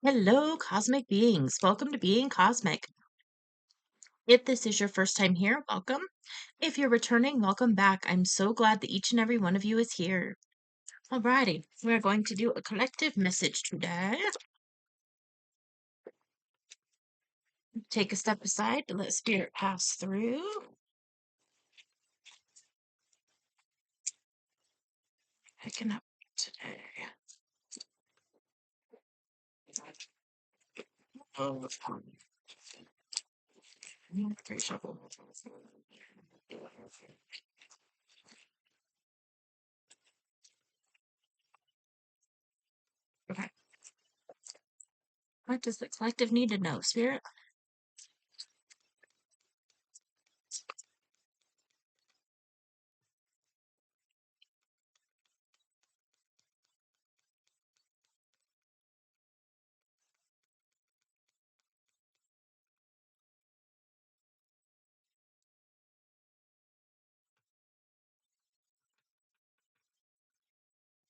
Hello, cosmic beings. Welcome to Being Cosmic. If this is your first time here, welcome. If you're returning, welcome back. I'm so glad that each and every one of you is here. Alrighty, we're going to do a collective message today. Take a step aside to let spirit pass through. Picking up today. Oh, great shuffle. Okay. What does the collective need to know, spirit?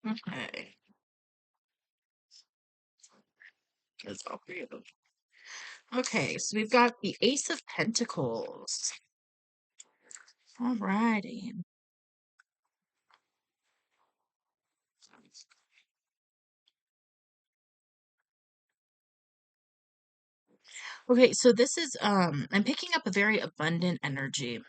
Okay. That's all for you. Okay, so we've got the Ace of Pentacles. Alrighty. Okay, so this is I'm picking up a very abundant energy.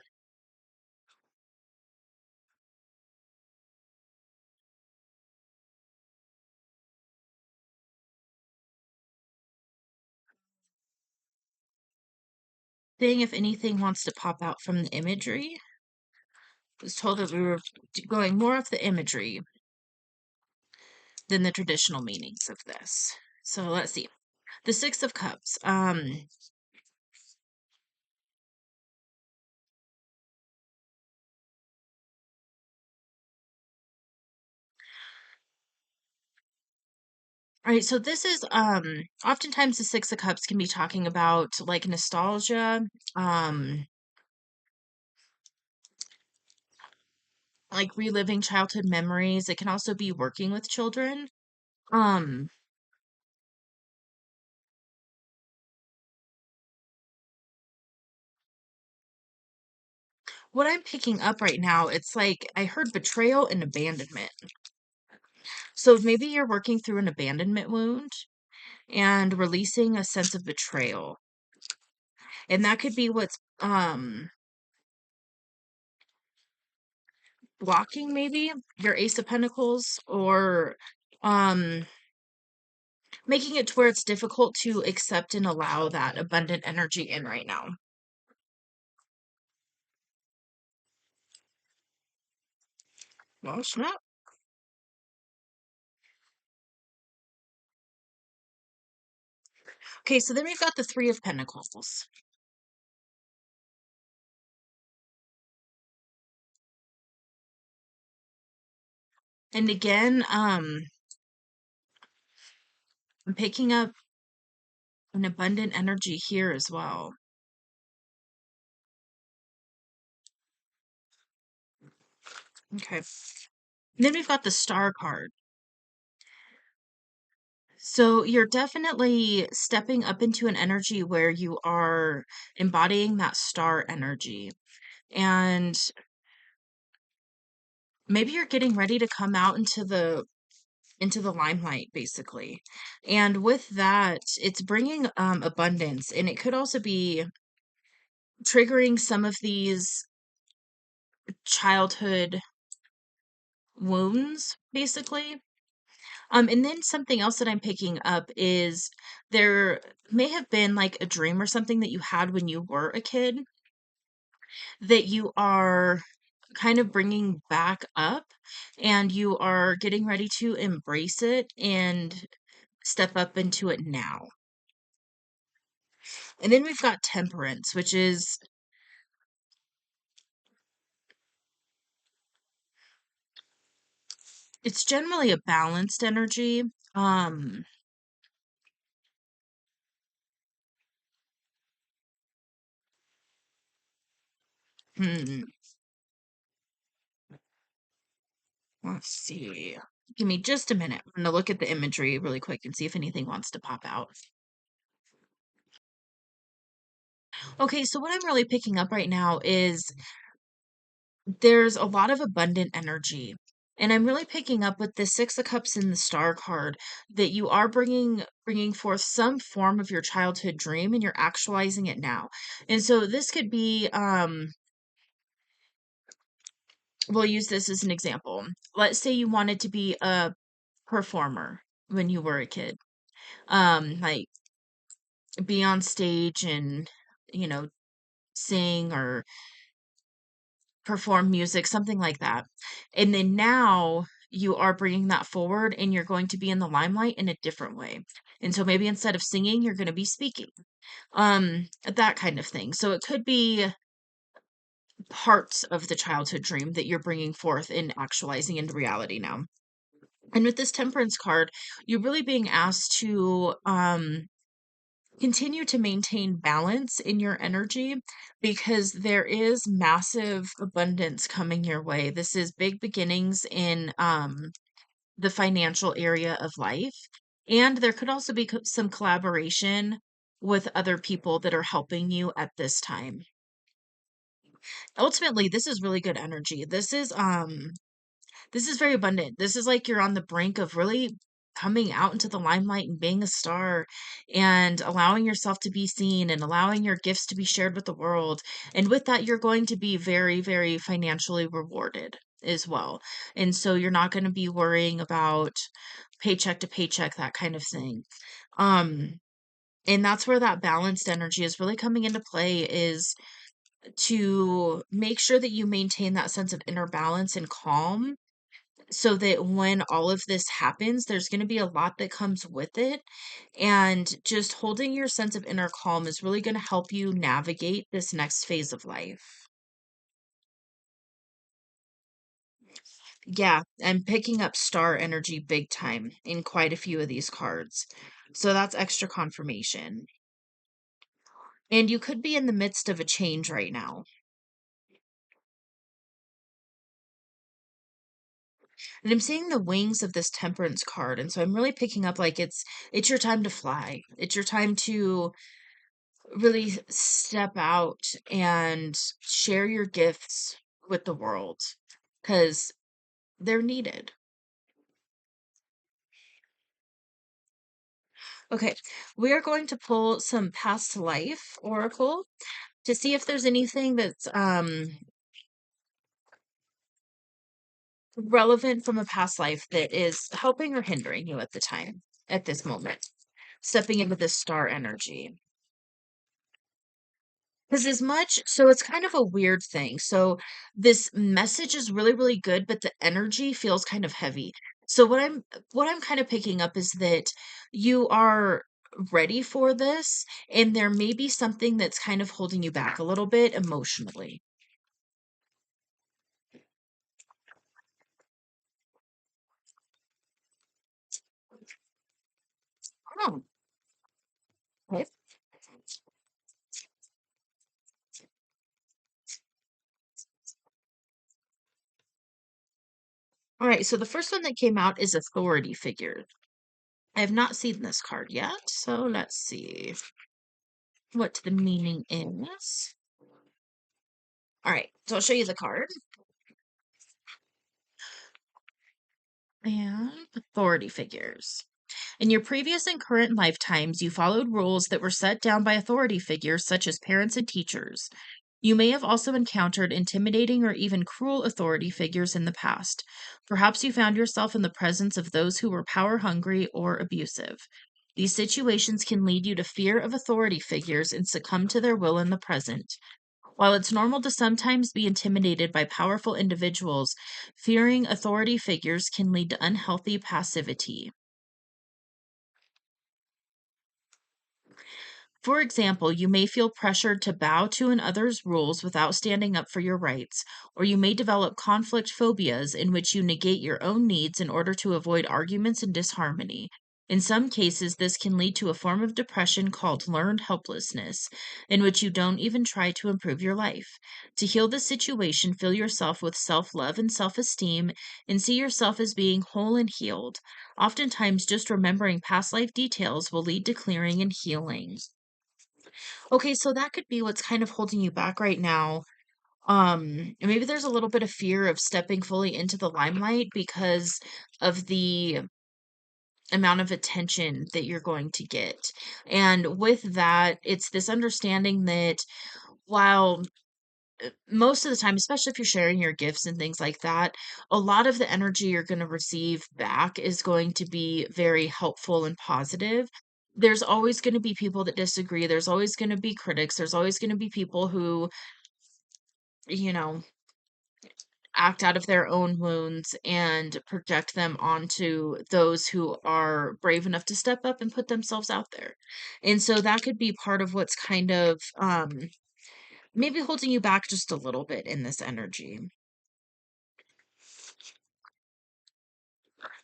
Seeing if anything wants to pop out from the imagery. I was told that we were going more of the imagery than the traditional meanings of this. So let's see. The Six of Cups. All right, so this is oftentimes the Six of Cups can be talking about like nostalgia, um, like reliving childhood memories. It can also be working with children. Um, what I'm picking up right now, it's like I heard betrayal and abandonment. So maybe you're working through an abandonment wound and releasing a sense of betrayal. And that could be what's blocking maybe your Ace of Pentacles, or um making it to where it's difficult to accept and allow that abundant energy in right now. Well, snap. Okay, so then we've got the Three of Pentacles. And again, I'm picking up an abundant energy here as well. Okay. And then we've got the Star card. So you're definitely stepping up into an energy where you are embodying that star energy. And maybe you're getting ready to come out into the limelight basically. And with that, it's bringing abundance, and it could also be triggering some of these childhood wounds basically. And then something else that I'm picking up is there may have been like a dream or something that you had when you were a kid that you are kind of bringing back up, and you are getting ready to embrace it and step up into it now. And then we've got Temperance, which is it's generally a balanced energy. Um, hmm, let's see. Give me just a minute. I'm gonna look at the imagery really quick and see if anything wants to pop out. Okay, so what I'm really picking up right now is there's a lot of abundant energy. And I'm really picking up with the 6 of Cups and the Star card that you are bringing forth some form of your childhood dream and you're actualizing it now. And so this could be we'll use this as an example. Let's say you wanted to be a performer when you were a kid. Like be on stage and, you know, sing or perform music, something like that. And then now you are bringing that forward and you're going to be in the limelight in a different way. And so maybe instead of singing, you're going to be speaking. That kind of thing. So it could be parts of the childhood dream that you're bringing forth and actualizing into reality now. And with this Temperance card, you're really being asked to continue to maintain balance in your energy because there is massive abundance coming your way. This is big beginnings in the financial area of life. And there could also be some collaboration with other people that are helping you at this time. Ultimately, this is really good energy. This is very abundant. This is like you're on the brink of really coming out into the limelight and being a star and allowing yourself to be seen and allowing your gifts to be shared with the world. And with that, you're going to be very, very financially rewarded as well. And so you're not going to be worrying about paycheck to paycheck, that kind of thing. Um, and that's where that balanced energy is really coming into play is to make sure that you maintain that sense of inner balance and calm so that when all of this happens, there's going to be a lot that comes with it. And just holding your sense of inner calm is really going to help you navigate this next phase of life. Yeah, I'm picking up star energy big time in quite a few of these cards. So that's extra confirmation. And you could be in the midst of a change right now. And I'm seeing the wings of this temperance card. And so I'm really picking up like it's your time to fly. It's your time to really step out and share your gifts with the world because they're needed. Okay, we are going to pull some past life oracle to see if there's anything that's relevant from a past life that is helping or hindering you at the time, at this moment, stepping into this star energy. Because as much, so it's kind of a weird thing. So this message is really, really good, but the energy feels kind of heavy. So what I'm kind of picking up is that you are ready for this, and there may be something that's kind of holding you back a little bit emotionally. Oh, okay. All right, so the first one that came out is authority figure. I have not seen this card yet, so let's see what the meaning is. All right, so I'll show you the card. And authority figures. In your previous and current lifetimes, you followed rules that were set down by authority figures such as parents and teachers. You may have also encountered intimidating or even cruel authority figures in the past. Perhaps you found yourself in the presence of those who were power hungry or abusive. These situations can lead you to fear of authority figures and succumb to their will in the present. While it's normal to sometimes be intimidated by powerful individuals, fearing authority figures can lead to unhealthy passivity. For example, you may feel pressured to bow to another's rules without standing up for your rights, or you may develop conflict phobias in which you negate your own needs in order to avoid arguments and disharmony. In some cases, this can lead to a form of depression called learned helplessness, in which you don't even try to improve your life. To heal the situation, fill yourself with self love and self esteem, and see yourself as being whole and healed. Oftentimes, just remembering past life details will lead to clearing and healing. Okay, so that could be what's kind of holding you back right now. And maybe there's a little bit of fear of stepping fully into the limelight because of the amount of attention that you're going to get. And with that, it's this understanding that while most of the time, especially if you're sharing your gifts and things like that, a lot of the energy you're going to receive back is going to be very helpful and positive. There's always going to be people that disagree. There's always going to be critics. There's always going to be people who, you know, act out of their own wounds and project them onto those who are brave enough to step up and put themselves out there. And so that could be part of what's kind of maybe holding you back just a little bit in this energy.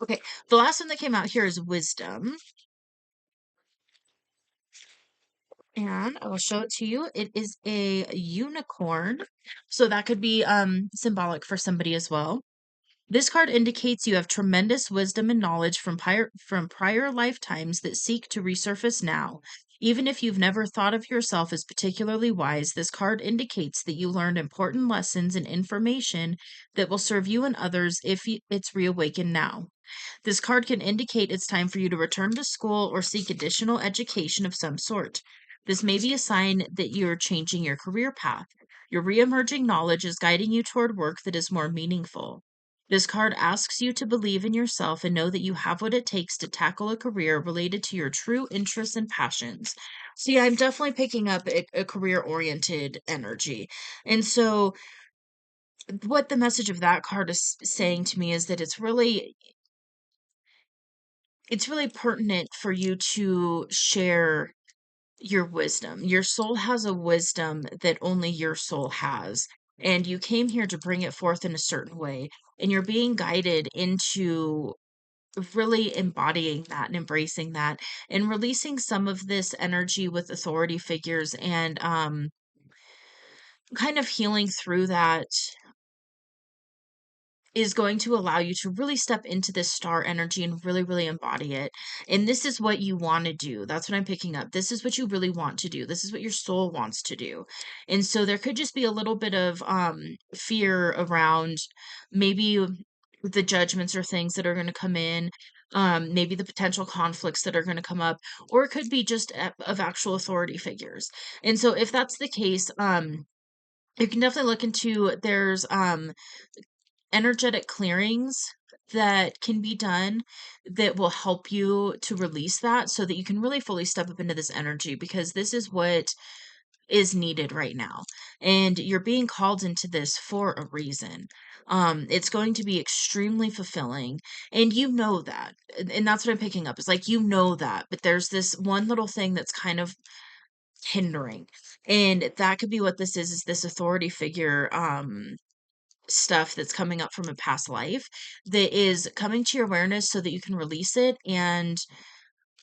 Okay, the last one that came out here is wisdom. And I will show it to you. It is a unicorn. So that could be symbolic for somebody as well. This card indicates you have tremendous wisdom and knowledge from prior lifetimes that seek to resurface now. Even if you've never thought of yourself as particularly wise, this card indicates that you learned important lessons and information that will serve you and others if it's reawakened now. This card can indicate it's time for you to return to school or seek additional education of some sort. This may be a sign that you're changing your career path. Your reemerging knowledge is guiding you toward work that is more meaningful. This card asks you to believe in yourself and know that you have what it takes to tackle a career related to your true interests and passions. So, yeah, I'm definitely picking up a career oriented energy. And so, what the message of that card is saying to me is that it's really pertinent for you to share your wisdom. Your soul has a wisdom that only your soul has. And you came here to bring it forth in a certain way. And you're being guided into really embodying that and embracing that and releasing some of this energy with authority figures and kind of healing through that is going to allow you to really step into this star energy and really, really embody it. And this is what you want to do. That's what I'm picking up. This is what you really want to do. This is what your soul wants to do. And so there could just be a little bit of fear around maybe the judgments or things that are going to come in. Maybe the potential conflicts that are going to come up, or it could be just of actual authority figures. And so, if that's the case, you can definitely look into there's energetic clearings that can be done that will help you to release that so that you can really fully step up into this energy because this is what is needed right now. And you're being called into this for a reason. It's going to be extremely fulfilling. And you know that. And that's what I'm picking up. It's like you know that, but there's this one little thing that's kind of hindering. And that could be what this is this authority figure stuff that's coming up from a past life that is coming to your awareness so that you can release it and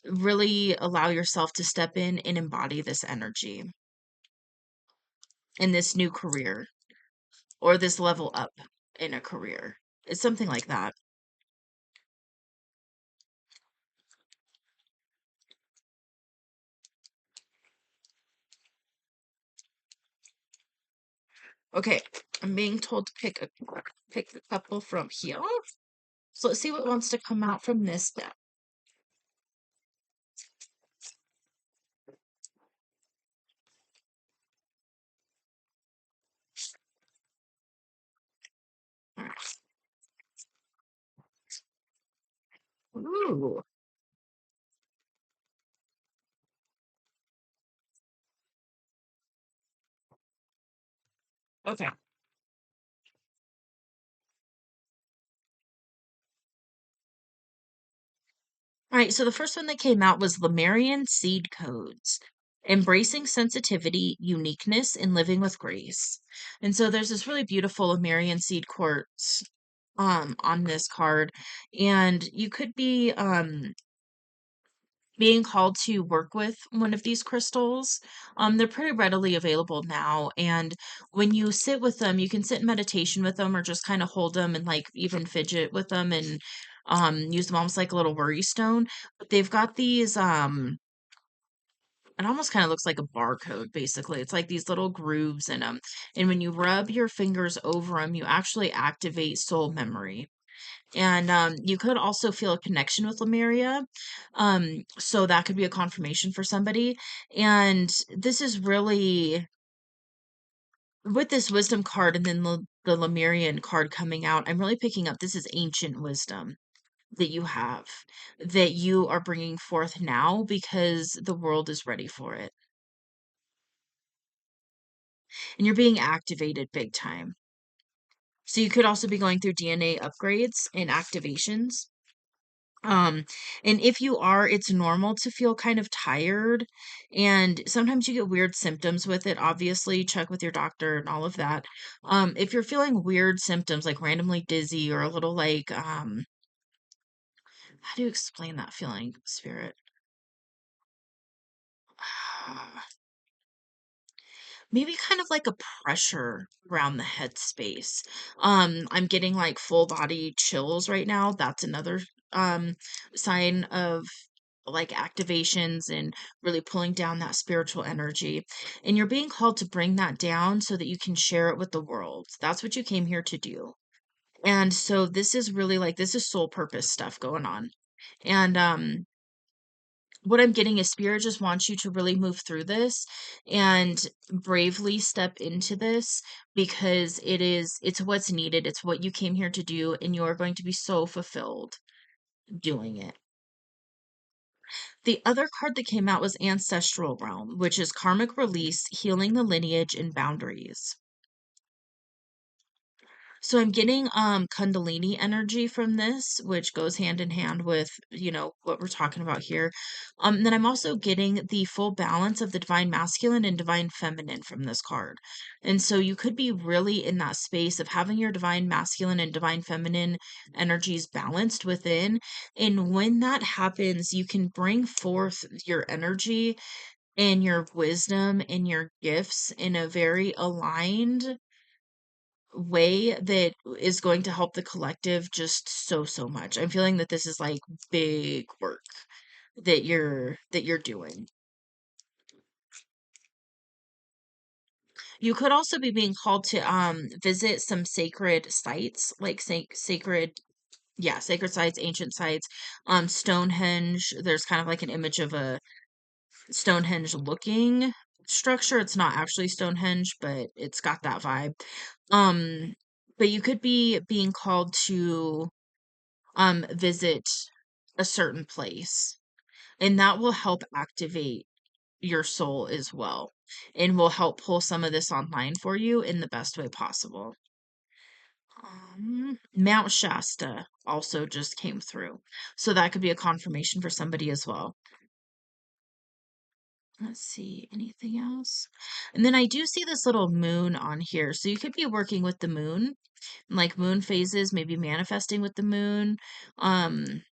really allow yourself to step in and embody this energy in this new career or this level up in a career. It's something like that. Okay, I'm being told to pick a couple from here. So let's see what wants to come out from this deck. All right. Ooh. Okay. All right, so the first one that came out was Lemurian Seed Codes, Embracing Sensitivity, Uniqueness, and Living with Grace. And so there's this really beautiful Lemurian seed quartz on this card. And you could be being called to work with one of these crystals. They're pretty readily available now. And when you sit with them, you can sit in meditation with them or just kind of hold them and like even fidget with them and use them almost like a little worry stone. But they've got these it almost kind of looks like a barcode basically. It's like these little grooves in them. And when you rub your fingers over them, you actually activate soul memory. And you could also feel a connection with Lemuria. So that could be a confirmation for somebody. And this is really with this wisdom card and then the Lemurian card coming out, I'm really picking up this is ancient wisdom that you have, that you are bringing forth now because the world is ready for it. And you're being activated big time. So you could also be going through DNA upgrades and activations. Um, and if you are, it's normal to feel kind of tired, and sometimes you get weird symptoms with it. Obviously, check with your doctor and all of that. If you're feeling weird symptoms like randomly dizzy or a little like, how do you explain that feeling, spirit? Maybe kind of like a pressure around the head space. I'm getting like full body chills right now. That's another um sign of like activations and really pulling down that spiritual energy. And you're being called to bring that down so that you can share it with the world. That's what you came here to do. And so this is really like this is soul purpose stuff going on. And what I'm getting is spirit just wants you to really move through this and bravely step into this because it's what's needed. It's what you came here to do, and you're going to be so fulfilled doing it. The other card that came out was Ancestral Realm, which is karmic release, healing the lineage and boundaries. So I'm getting Kundalini energy from this, which goes hand in hand with, what we're talking about here. Then I'm also getting the full balance of the divine masculine and divine feminine from this card. And so you could be really in that space of having your divine masculine and divine feminine energies balanced within. And when that happens, you can bring forth your energy and your wisdom and your gifts in a very aligned way that is going to help the collective just so much. I'm feeling that this is like big work that you're doing. You could also be being called to visit some sacred sites, like sacred yeah, sacred sites, ancient sites. Stonehenge, there's kind of like an image of a Stonehenge looking structure. It's not actually Stonehenge, but it's got that vibe. Um, but you could be being called to visit a certain place, and that will help activate your soul as well, and will help pull some of this online for you in the best way possible. Mount Shasta also just came through, so that could be a confirmation for somebody as well. Let's see, anything else? And then I do see this little moon on here. So you could be working with the moon, like moon phases, maybe manifesting with the moon, um,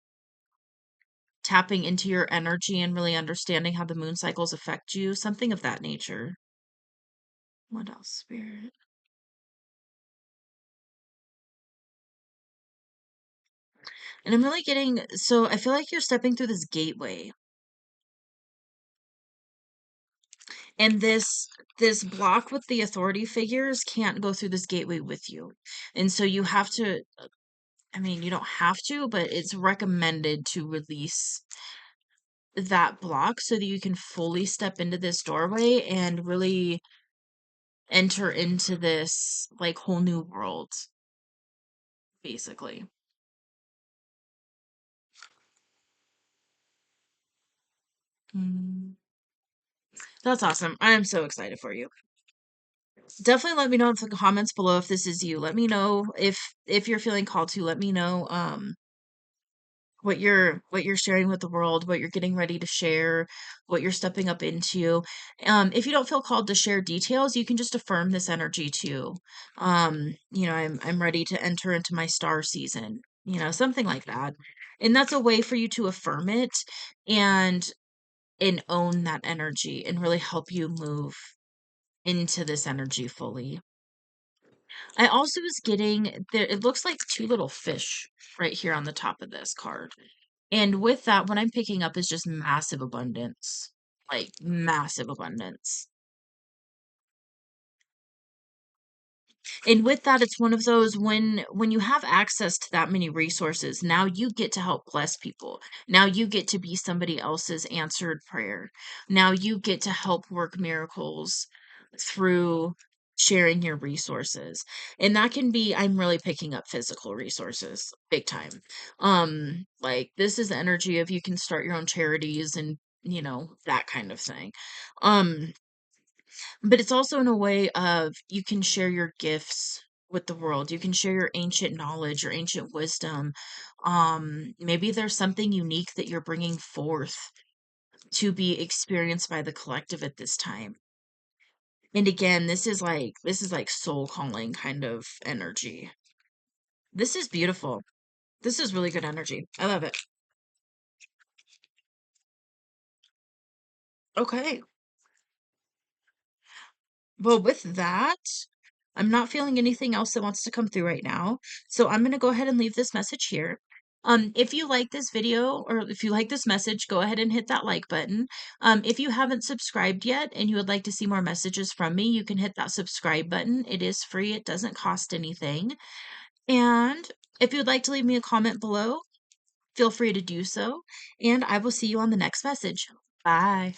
tapping into your energy and really understanding how the moon cycles affect you, something of that nature. What else, spirit? And I'm really getting, so I feel like you're stepping through this gateway. And this block with the authority figures can't go through this gateway with you. And so you have to, I mean, you don't have to, but it's recommended to release that block so that you can fully step into this doorway and really enter into this like whole new world, basically. Mm. That's awesome. I am so excited for you. Definitely let me know in the comments below if this is you. Let me know if you're feeling called to. Let me know what you're sharing with the world, what you're getting ready to share, what you're stepping up into. If you don't feel called to share details, you can just affirm this energy too. I'm ready to enter into my star season, something like that. And that's a way for you to affirm it and own that energy and really help you move into this energy fully. I also was getting there, it looks like two little fish right here on the top of this card. And with that, what I'm picking up is just massive abundance, like massive abundance. And with that, it's one of those when you have access to that many resources, now you get to help bless people. Now you get to be somebody else's answered prayer. Now you get to help work miracles through sharing your resources. And that can be, I'm really picking up physical resources big time. Like this is the energy of you can start your own charities and that kind of thing. Um but it's also in a way of you can share your gifts with the world. You can share your ancient knowledge, your ancient wisdom. Maybe there's something unique that you're bringing forth to be experienced by the collective at this time. And again, this is like soul calling kind of energy. This is beautiful. This is really good energy. I love it. Okay. Well, with that, I'm not feeling anything else that wants to come through right now. So I'm going to go ahead and leave this message here. If you like this video or if you like this message, go ahead and hit that like button. If you haven't subscribed yet and you would like to see more messages from me, you can hit that subscribe button. It is free. It doesn't cost anything. And if you'd like to leave me a comment below, feel free to do so. And I will see you on the next message. Bye.